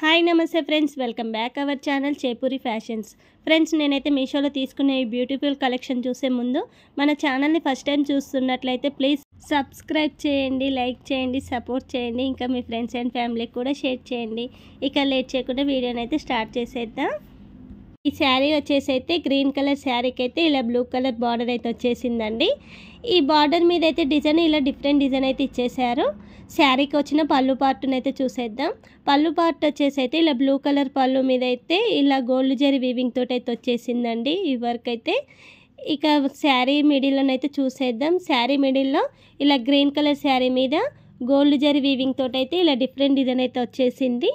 Hi నమస్తే friends, welcome back our channel Chepuri fashions. Friends, నేనైతే మీషోలో తీసుకునే ఈ బ్యూటిఫుల్ కలెక్షన్ చూసే ముందు మన ఛానల్ని ఫస్ట్ టైం చూస్తున్నట్లయితే ప్లీజ్ సబ్స్క్రైబ్ చేయండి, లైక్ చేయండి, సపోర్ట్ చేయండి. ఇంకా మీ ఫ్రెండ్స్ అండ్ ఫ్యామిలీకి కూడా షేర్ చేయండి. ఇక లేట్ చేయకుండా వీడియోని అయితే స్టార్ట్ చేసేద్దాం. ఈ శారీ వచ్చేసి అయితే గ్రీన్ కలర్ శారీకి అయితే ఇలా బ్లూ కలర్ బార్డర్ అయితే వచ్చేసిందండి. ఈ బార్డర్ మీద అయితే డిజైన్ ఇలా డిఫరెంట్ డిజైన్ అయితే ఇచ్చేసారు. శారీకి వచ్చిన పళ్ళు పార్ట్ని అయితే చూసేద్దాం. పళ్ళు పార్ట్ వచ్చేసి అయితే ఇలా బ్లూ కలర్ పళ్ళు మీద అయితే ఇలా గోల్డ్ జరీ వీవింగ్ తోటి అయితే వచ్చేసిందండి ఈ వర్క్ అయితే. ఇక శారీ మిడిల్లోనైతే చూసేద్దాం. శారీ మిడిల్లో ఇలా గ్రీన్ కలర్ శారీ మీద గోల్డ్ జరీ వీవింగ్ తోటి అయితే ఇలా డిఫరెంట్ డిజైన్ అయితే వచ్చేసింది.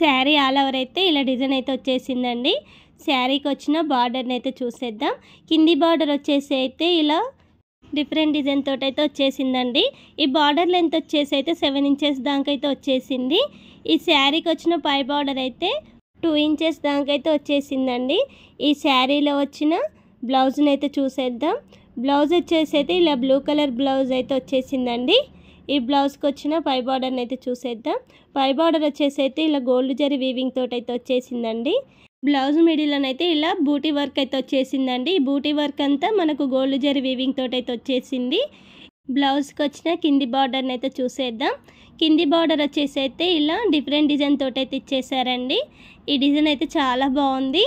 శారీ ఆల్ ఓవర్ అయితే ఇలా డిజైన్ అయితే వచ్చేసిందండి. శారీకి వచ్చిన బార్డర్ని అయితే చూసేద్దాం. కింది బార్డర్ వచ్చేసి అయితే ఇలా డిఫరెంట్ డిజైన్ తోటి అయితే వచ్చేసిందండి. ఈ బార్డర్ లెంత్ వచ్చేసి అయితే 7 ఇంచెస్ దాకా అయితే వచ్చేసింది. ఈ శారీకి వచ్చిన పై బార్డర్ అయితే 2 ఇంచెస్ దాకా అయితే వచ్చేసిందండి. ఈ శారీలో వచ్చిన బ్లౌజ్ని అయితే చూసేద్దాం. బ్లౌజ్ వచ్చేసి అయితే ఇలా బ్లూ కలర్ బ్లౌజ్ అయితే వచ్చేసిందండి. ఈ బ్లౌజ్కి వచ్చిన పై బార్డర్ని అయితే చూసేద్దాం. పై బార్డర్ వచ్చేసి అయితే ఇలా గోల్డ్ జరీ వీవింగ్ తోటి అయితే వచ్చేసిందండి. బ్లౌజ్ మిడిల్లోనైతే ఇలా బూటీ వర్క్ అయితే వచ్చేసిందండి. ఈ బూటీ వర్క్ అంతా మనకు గోల్డ్ జరీ వీవింగ్ తోటి అయితే వచ్చేసింది. బ్లౌజ్కి వచ్చిన కింది బార్డర్ని అయితే చూసేద్దాం. కింది బార్డర్ వచ్చేసి అయితే ఇలా డిఫరెంట్ డిజైన్ తోటి అయితే ఇచ్చేసారండి. ఈ డిజైన్ అయితే చాలా బాగుంది.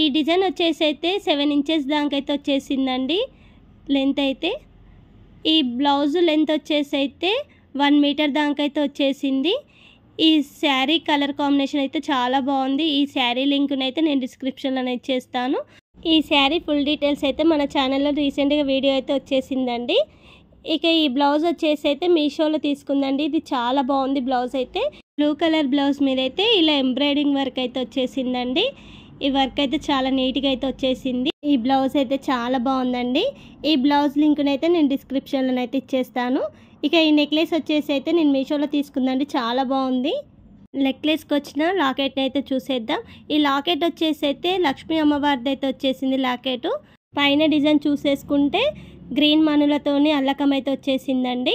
ఈ డిజైన్ వచ్చేసి అయితే 7 ఇంచెస్ దాకా అయితే వచ్చేసిందండి లెంత్ అయితే. ఈ బ్లౌజ్ లెంత్ వచ్చేసి అయితే 1 మీటర్ దాకా అయితే వచ్చేసింది. ఈ శారీ కలర్ కాంబినేషన్ అయితే చాలా బాగుంది. ఈ శారీ లింక్ని అయితే నేను డిస్క్రిప్షన్లో ఇచ్చేస్తాను. ఈ శారీ ఫుల్ డీటెయిల్స్ అయితే మన ఛానల్లో రీసెంట్గా వీడియో అయితే వచ్చేసిందండి. ఇక ఈ బ్లౌజ్ వచ్చేసి అయితే మీషోలో తీసుకుందండి. ఇది చాలా బాగుంది. బ్లౌజ్ అయితే బ్లూ కలర్ బ్లౌజ్ మీద అయితే ఇలా ఎంబ్రాయిడింగ్ వర్క్ అయితే వచ్చేసిందండి. ఈ వర్క్ అయితే చాలా నీట్గా అయితే వచ్చేసింది. ఈ బ్లౌజ్ అయితే చాలా బాగుందండి. ఈ బ్లౌజ్ లింక్ని అయితే నేను డిస్క్రిప్షన్లో అయితే ఇచ్చేస్తాను. ఇక ఈ నెక్లెస్ వచ్చేసి అయితే నేను మీషోలో తీసుకుందండి. చాలా బాగుంది. నెక్లెస్కి వచ్చిన లాకెట్ని అయితే చూసేద్దాం. ఈ లాకెట్ వచ్చేసి అయితే లక్ష్మీ అమ్మవారిది అయితే వచ్చేసింది లాకెట్. పైన డిజైన్ చూసేసుకుంటే గ్రీన్ మనులతోని అల్లకం అయితే వచ్చేసిందండి.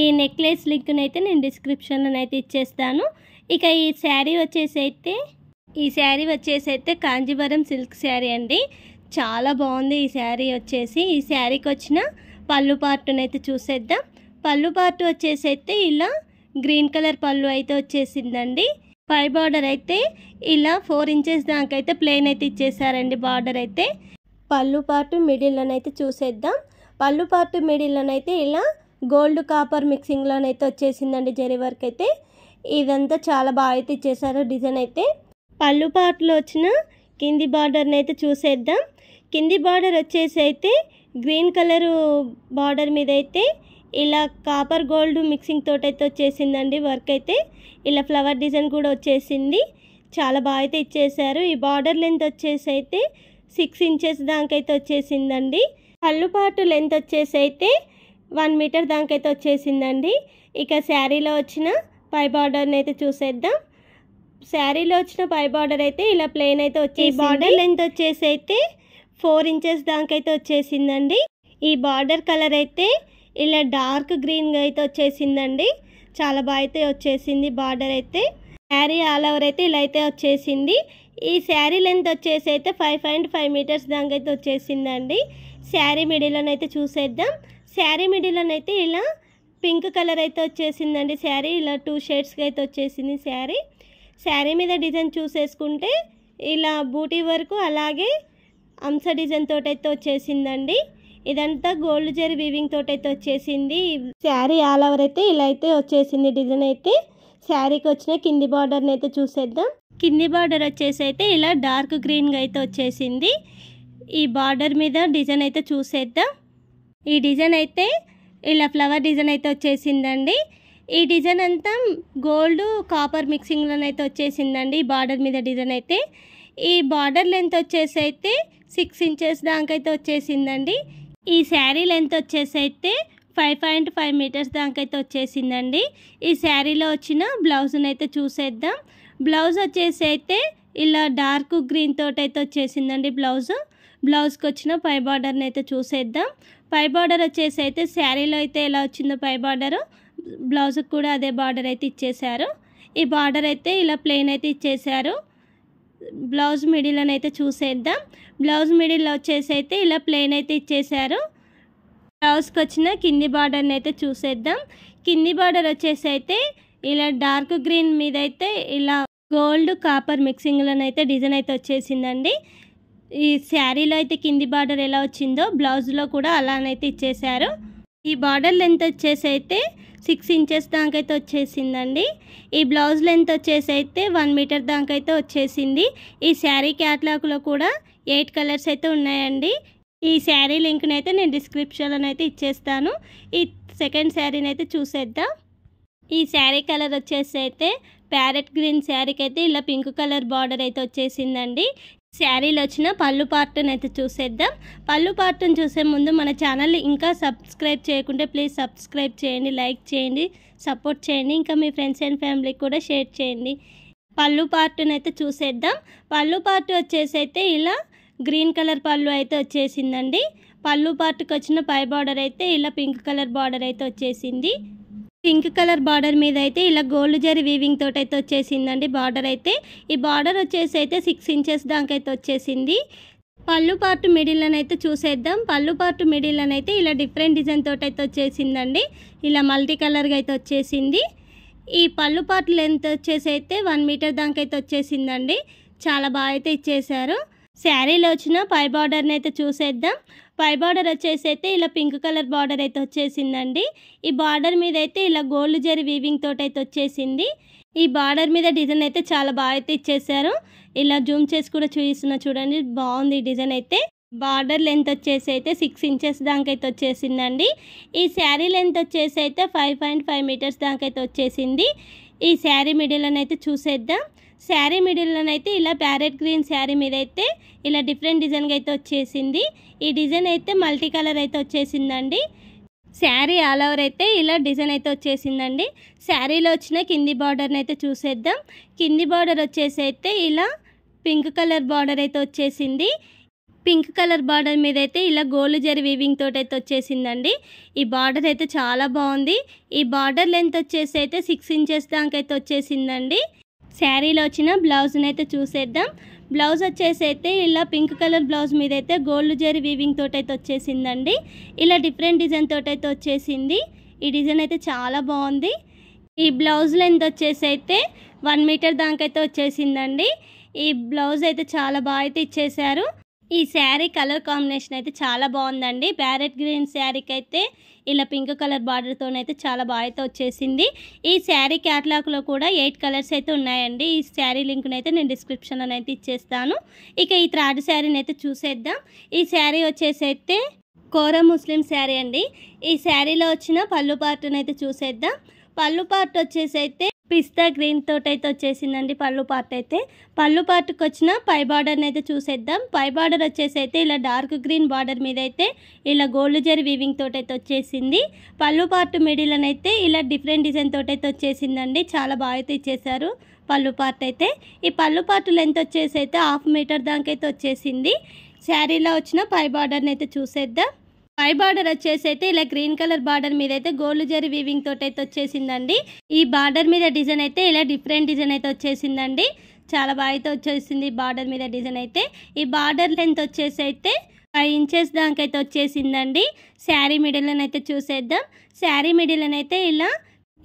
ఈ నెక్లెస్ లింక్ని అయితే నేను డిస్క్రిప్షన్లో అయితే ఇచ్చేస్తాను. ఇక ఈ శారీ వచ్చేసి అయితే కాంజీవరం సిల్క్ శారీ అండి. చాలా బాగుంది ఈ శారీ వచ్చేసి. ఈ శారీకి వచ్చిన పళ్ళు పార్ట్ని అయితే చూసేద్దాం. పళ్ళు పార్ట్ వచ్చేసి అయితే ఇలా గ్రీన్ కలర్ పళ్ళు అయితే వచ్చేసిందండి. పై బార్డర్ అయితే ఇలా 4 ఇంచెస్ దాకా అయితే ప్లెయిన్ అయితే ఇచ్చేసారండి బార్డర్ అయితే. పళ్ళు పార్ట్ మిడిల్లోనైతే చూసేద్దాం. పళ్ళు పార్ట్ మిడిల్లోనైతే ఇలా గోల్డ్ కాపర్ మిక్సింగ్లోనైతే వచ్చేసిందండి జరీ వర్క్ అయితే. ఇదంతా చాలా బాగా అయితే ఇచ్చేసారు డిజైన్ అయితే. పళ్ళు పార్ట్లో వచ్చిన కింది బార్డర్ని అయితే చూసేద్దాం. కింది బార్డర్ వచ్చేసి అయితే గ్రీన్ కలరు బార్డర్ మీద అయితే ఇలా కాపర్ గోల్డ్ మిక్సింగ్ తోటి అయితే వచ్చేసిందండి వర్క్ అయితే. ఇలా ఫ్లవర్ డిజైన్ కూడా వచ్చేసింది. చాలా బాగా అయితే ఇచ్చేసారు. ఈ బార్డర్ లెంత్ వచ్చేసి అయితే 6 ఇంచెస్ దాకా అయితే వచ్చేసిందండి. పళ్ళు పార్ట్ లెంత్ వచ్చేసి అయితే 1 మీటర్ దాకా అయితే వచ్చేసిందండి. ఇక శారీలో వచ్చిన పై బార్డర్ని అయితే చూసేద్దాం. శారీలో వచ్చిన పై బార్డర్ అయితే ఇలా ప్లెయిన్ అయితే వచ్చేసి బార్డర్ లెంత్ వచ్చేసి అయితే 4 ఇంచెస్ దాకా అయితే వచ్చేసిందండి. ఈ బార్డర్ కలర్ అయితే ఇలా డార్క్ గ్రీన్గా అయితే వచ్చేసిందండి. చాలా బాగా అయితే వచ్చేసింది బార్డర్ అయితే. శారీ ఆల్ ఓవర్ అయితే ఇలా అయితే వచ్చేసింది. ఈ శారీ లెంత్ వచ్చేసి అయితే 5.5 మీటర్స్ దాకా అయితే వచ్చేసిందండి. శారీ మిడిల్లోనైతే చూసేద్దాం. శారీ మిడిల్లోనైతే ఇలా పింక్ కలర్ అయితే వచ్చేసిందండి. శారీ ఇలా 2 షేడ్స్గా అయితే వచ్చేసింది శారీ మీద డిజైన్ చూసేసుకుంటే ఇలా బూటీ వరకు అలాగే అంశ డిజైన్ తోటి అయితే వచ్చేసిందండి. ఇదంతా గోల్డ్ జరీ వీవింగ్ తోటి అయితే వచ్చేసింది. శారీ ఆల్ ఓవర్ అయితే ఇలా అయితే వచ్చేసింది డిజైన్ అయితే. శారీకి వచ్చిన కింది బార్డర్ని అయితే చూసేద్దాం. కింది బార్డర్ వచ్చేసి అయితే ఇలా డార్క్ గ్రీన్గా అయితే వచ్చేసింది. ఈ బార్డర్ మీద డిజైన్ అయితే చూసేద్దాం. ఈ డిజైన్ అయితే ఇలా ఫ్లవర్ డిజైన్ అయితే వచ్చేసిందండి. ఈ డిజైన్ అంతా గోల్డ్ కాపర్ మిక్సింగ్లోనైతే వచ్చేసిందండి ఈ బార్డర్ మీద డిజైన్ అయితే. ఈ బార్డర్ లెంత్ వచ్చేసి అయితే 6 ఇంచెస్ దాకా అయితే వచ్చేసిందండి. ఈ శారీ లెంత్ వచ్చేసి అయితే 5.5 మీటర్స్ దాకా అయితే వచ్చేసిందండి. ఈ శారీలో వచ్చిన బ్లౌజ్ని అయితే చూసేద్దాం. బ్లౌజ్ వచ్చేసి అయితే ఇలా డార్క్ గ్రీన్ తోటి అయితే వచ్చేసిందండి బ్లౌజ్కి వచ్చిన పై బార్డర్ని అయితే చూసేద్దాం. పై బార్డర్ వచ్చేసి అయితే శారీలో అయితే ఎలా వచ్చిందో పై బార్డరు బ్లౌజ్కి కూడా అదే బార్డర్ అయితే ఇచ్చేసారు. ఈ బార్డర్ అయితే ఇలా ప్లెయిన్ అయితే ఇచ్చేసారు. బ్లౌజ్ మిడిల్ అని అయితే చూసేద్దాం. బ్లౌజ్ మిడిల్లో వచ్చేసి అయితే ఇలా ప్లెయిన్ అయితే ఇచ్చేసారు. బ్లౌజ్కి వచ్చిన కింది బార్డర్ని అయితే చూసేద్దాం. కింది బార్డర్ వచ్చేసి అయితే ఇలా డార్క్ గ్రీన్ మీద అయితే ఇలా గోల్డ్ కాపర్ మిక్సింగ్లోనైతే డిజైన్ అయితే వచ్చేసిందండి. ఈ శారీలో అయితే కింది బార్డర్ ఎలా వచ్చిందో బ్లౌజ్లో కూడా అలానైతే ఇచ్చేసారు. ఈ బార్డర్ లెంత్ వచ్చేసి అయితే 6 ఇంచెస్ దాకైతే వచ్చేసిందండి. ఈ బ్లౌజ్ లెంత్ వచ్చేసి అయితే 1 మీటర్ దాకైతే వచ్చేసింది. ఈ శారీ క్యాటలాగ్లో కూడా 8 కలర్స్ అయితే ఉన్నాయండి. ఈ శారీ లింక్ని అయితే నేను డిస్క్రిప్షన్లో అయితే ఇచ్చేస్తాను. ఈ సెకండ్ శారీని అయితే చూసేద్దాం. ఈ శారీ కలర్ వచ్చేసి అయితే ప్యారెట్ గ్రీన్ శారీకి అయితే ఇలా పింక్ కలర్ బార్డర్ అయితే వచ్చేసిందండి. శారీలో వచ్చిన పళ్ళు పార్ట్ని అయితే చూసేద్దాం. పళ్ళు పార్ట్ని చూసే ముందు మన ఛానల్ని ఇంకా సబ్స్క్రైబ్ చేయకుంటే ప్లీజ్ సబ్స్క్రైబ్ చేయండి, లైక్ చేయండి, సపోర్ట్ చేయండి. ఇంకా మీ ఫ్రెండ్స్ అండ్ ఫ్యామిలీకి కూడా షేర్ చేయండి. పళ్ళు పార్ట్ని అయితే చూసేద్దాం. పళ్ళు పార్ట్ వచ్చేసి అయితే ఇలా గ్రీన్ కలర్ పళ్ళు అయితే వచ్చేసిందండి. పళ్ళు పార్ట్కి వచ్చిన పై బార్డర్ అయితే ఇలా పింక్ కలర్ బార్డర్ అయితే వచ్చేసింది. పింక్ కలర్ బార్డర్ మీద అయితే ఇలా గోల్డ్ జరీ వీవింగ్ తోటి అయితే వచ్చేసిందండి బార్డర్ అయితే. ఈ బార్డర్ వచ్చేసి అయితే 6 ఇంచెస్ దాకా అయితే వచ్చేసింది. పళ్ళు పార్ట్ మిడిల్లోనైతే చూసేద్దాం. పళ్ళు పార్ట్ మిడిల్లోనైతే ఇలా డిఫరెంట్ డిజైన్ తోటి అయితే వచ్చేసిందండి. ఇలా మల్టీ కలర్గా అయితే వచ్చేసింది. ఈ పళ్ళు పార్ట్ లెంత్ వచ్చేసి అయితే 1 మీటర్ దాకా అయితే వచ్చేసిందండి. చాలా బాగా అయితే ఇచ్చేసారు. శారీలో వచ్చిన పై బార్డర్ని అయితే చూసేద్దాం. పై బార్డర్ వచ్చేసి అయితే ఇలా పింక్ కలర్ బార్డర్ అయితే వచ్చేసిందండి. ఈ బార్డర్ మీద అయితే ఇలా గోల్డ్ జరీ వీవింగ్ తోటి అయితే వచ్చేసింది. ఈ బార్డర్ మీద డిజైన్ అయితే చాలా బాగా అయితే ఇచ్చేసారు. ఇలా జూమ్ చేసి కూడా చూపిస్తున్నా చూడండి, బాగుంది ఈ డిజైన్ అయితే. బార్డర్ లెంత్ వచ్చేసి అయితే 6 ఇంచెస్ దాకా అయితే వచ్చేసిందండి. ఈ శారీ లెంత్ వచ్చేసి అయితే 5.5 మీటర్స్ దాకా అయితే వచ్చేసింది. ఈ శారీ మిడిల్లోనైతే చూసేద్దాం. శారీ మిడిల్లోనైతే ఇలా ప్యారెట్ గ్రీన్ శారీ మీద అయితే ఇలా డిఫరెంట్ డిజైన్గా అయితే వచ్చేసింది. ఈ డిజైన్ అయితే మల్టీ కలర్ అయితే వచ్చేసిందండి. శారీ ఆల్ ఓవర్ అయితే ఇలా డిజైన్ అయితే వచ్చేసిందండి. శారీలో వచ్చిన కింది బార్డర్ని అయితే చూసేద్దాం. కింది బార్డర్ వచ్చేసి అయితే ఇలా పింక్ కలర్ బార్డర్ అయితే వచ్చేసింది. పింక్ కలర్ బార్డర్ మీద అయితే ఇలా గోల్డ్ జరీ వీవింగ్ తోటి అయితే వచ్చేసిందండి. ఈ బార్డర్ అయితే చాలా బాగుంది. ఈ బార్డర్ లెంత్ వచ్చేసి అయితే 6 ఇంచెస్ దాకా అయితే వచ్చేసిందండి. శారీలో వచ్చిన బ్లౌజ్ని అయితే చూసేద్దాం. బ్లౌజ్ వచ్చేసి అయితే ఇలా పింక్ కలర్ బ్లౌజ్ మీద అయితే గోల్డ్ జరీ వీవింగ్ తోటి అయితే వచ్చేసిందండి. ఇలా డిఫరెంట్ డిజైన్ తోటి అయితే వచ్చేసింది. ఈ డిజైన్ అయితే చాలా బాగుంది. ఈ బ్లౌజ్ లెంత్ వచ్చేసి అయితే 1 మీటర్ దాకా అయితే వచ్చేసిందండి. ఈ బ్లౌజ్ అయితే చాలా బాగా అయితే ఇచ్చేసారు. ఈ శారీ కలర్ కాంబినేషన్ అయితే చాలా బాగుందండి. ప్యారెట్ గ్రీన్ శారీకి అయితే ఇలా పింక్ కలర్ బార్డర్తోనైతే చాలా బాగా అయితే వచ్చేసింది. ఈ శారీ క్యాటలాగ్లో కూడా 8 కలర్స్ అయితే ఉన్నాయండి. ఈ శారీ లింక్ని అయితే నేను డిస్క్రిప్షన్లో అయితే ఇచ్చేస్తాను. ఇక ఈ థర్డ్ శారీని అయితే చూసేద్దాం. ఈ శారీ వచ్చేసి అయితే కోరా ముస్లిం శారీ అండి. ఈ శారీలో వచ్చిన పళ్ళు పార్ట్ని అయితే చూసేద్దాం. పళ్ళు పార్ట్ వచ్చేసి అయితే పిస్తా గ్రీన్ తోటి అయితే వచ్చేసిందండి. పళ్ళు పార్ట్ అయితే పళ్ళు పార్ట్కి వచ్చిన పై బార్డర్ని అయితే చూసేద్దాం. పై బార్డర్ వచ్చేసి అయితే ఇలా డార్క్ గ్రీన్ బార్డర్ మీద అయితే ఇలా గోల్డ్ జరీ వీవింగ్ తోటి అయితే వచ్చేసింది. పళ్ళు పార్ట్ మిడిల్ అయితే ఇలా డిఫరెంట్ డిజైన్ తోటి అయితే వచ్చేసిందండి. చాలా బాగా అయితే ఇచ్చేసారు పళ్ళు పార్ట్ అయితే. ఈ పళ్ళు పార్ట్ లెంత్ వచ్చేసి అయితే 1/2 మీటర్ దాకా అయితే వచ్చేసింది. శారీలో వచ్చిన పై బార్డర్ని అయితే చూసేద్దాం. పై బార్డర్ వచ్చేసి అయితే ఇలా గ్రీన్ కలర్ బార్డర్ మీద అయితే గోల్డ్ జరీ వీవింగ్ తోటి అయితే వచ్చేసిందండి. ఈ బార్డర్ మీద డిజైన్ అయితే ఇలా డిఫరెంట్ డిజైన్ అయితే వచ్చేసిందండి. చాలా బాగా అయితే వచ్చేసింది బార్డర్ మీద డిజైన్ అయితే. ఈ బార్డర్ లెంత్ వచ్చేసి అయితే 5 ఇంచెస్ దాకా అయితే వచ్చేసిందండి. శారీ మిడిల్లోనైతే చూసేద్దాం. శారీ మిడిల్లోనైతే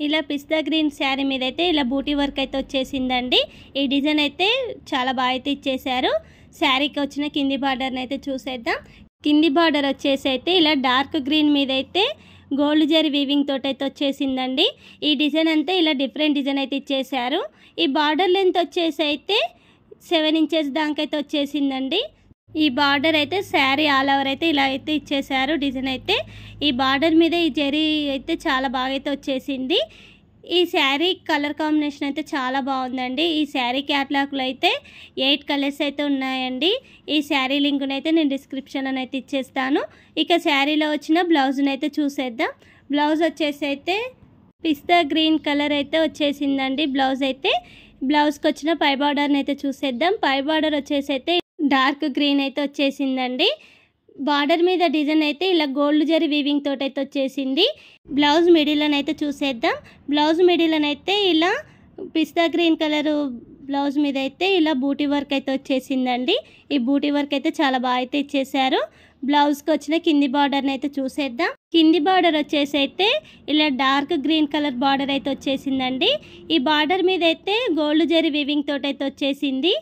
ఇలా పిస్తా గ్రీన్ శారీ మీద అయితే ఇలా బూటీ వర్క్ అయితే వచ్చేసిందండి. ఈ డిజైన్ అయితే చాలా బాగా అయితే ఇచ్చేసారు. శారీకి వచ్చిన కింది బార్డర్ని అయితే చూసేద్దాం. కింది బార్డర్ వచ్చేసి అయితే ఇలా డార్క్ గ్రీన్ మీద అయితే గోల్డ్ జరీ వీవింగ్ తోటి అయితే వచ్చేసిందండి. ఈ డిజైన్ అంతా ఇలా డిఫరెంట్ డిజైన్ అయితే ఇచ్చేసారు. ఈ బార్డర్ లెంత్ వచ్చేసి అయితే 7 ఇంచెస్ దాకా అయితే వచ్చేసిందండి. ఈ బార్డర్ అయితే శారీ ఆల్ ఓవర్ అయితే ఇలా అయితే ఇచ్చేసారు డిజైన్ అయితే. ఈ బార్డర్ మీద ఈ జరీ అయితే చాలా బాగా అయితే వచ్చేసింది. ఈ శారీ కలర్ కాంబినేషన్ అయితే చాలా బాగుందండి. ఈ శారీ క్యాటలాగ్లో అయితే 8 కలర్స్ అయితే ఉన్నాయండి. ఈ శారీ లింక్ని అయితే నేను డిస్క్రిప్షన్లో అయితే ఇచ్చేస్తాను. ఇక శారీలో వచ్చిన బ్లౌజ్ని అయితే చూసేద్దాం. బ్లౌజ్ వచ్చేసి అయితే పిస్తా గ్రీన్ కలర్ అయితే వచ్చేసిందండి. బ్లౌజ్ అయితే బ్లౌజ్కి వచ్చిన పై బార్డర్ని అయితే చూసేద్దాం. పై బార్డర్ వచ్చేసి అయితే డార్క్ గ్రీన్ అయితే వచ్చేసిందండి. బార్డర్ మీద డిజైన్ అయితే ఇలా గోల్డ్ జరీ వీవింగ్ తోటి అయితే వచ్చేసింది. బ్లౌజ్ మిడిల్లోనైతే చూసేద్దాం. బ్లౌజ్ మిడిల్లోనైతే ఇలా పిస్తా గ్రీన్ కలర్ బ్లౌజ్ మీద అయితే ఇలా బూటీ వర్క్ అయితే వచ్చేసిందండి. ఈ బూటీ వర్క్ అయితే చాలా బాగా అయితే ఇచ్చేసారు. బ్లౌజ్కి వచ్చిన కింది బార్డర్ని అయితే చూసేద్దాం. కింది బార్డర్ వచ్చేసి అయితే ఇలా డార్క్ గ్రీన్ కలర్ బార్డర్ అయితే వచ్చేసిందండి. ఈ బార్డర్ మీద అయితే గోల్డ్ జరీ వీవింగ్ తోటి అయితే వచ్చేసింది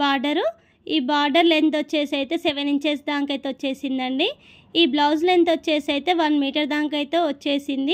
బార్డరు. ఈ బార్డర్ లెంత్ వచ్చేసి అయితే 7 ఇంచెస్ దాకా అయితే వచ్చేసిందండి. ఈ బ్లౌజ్ లెంత్ వచ్చేసి అయితే 1 మీటర్ దాకా అయితే వచ్చేసింది.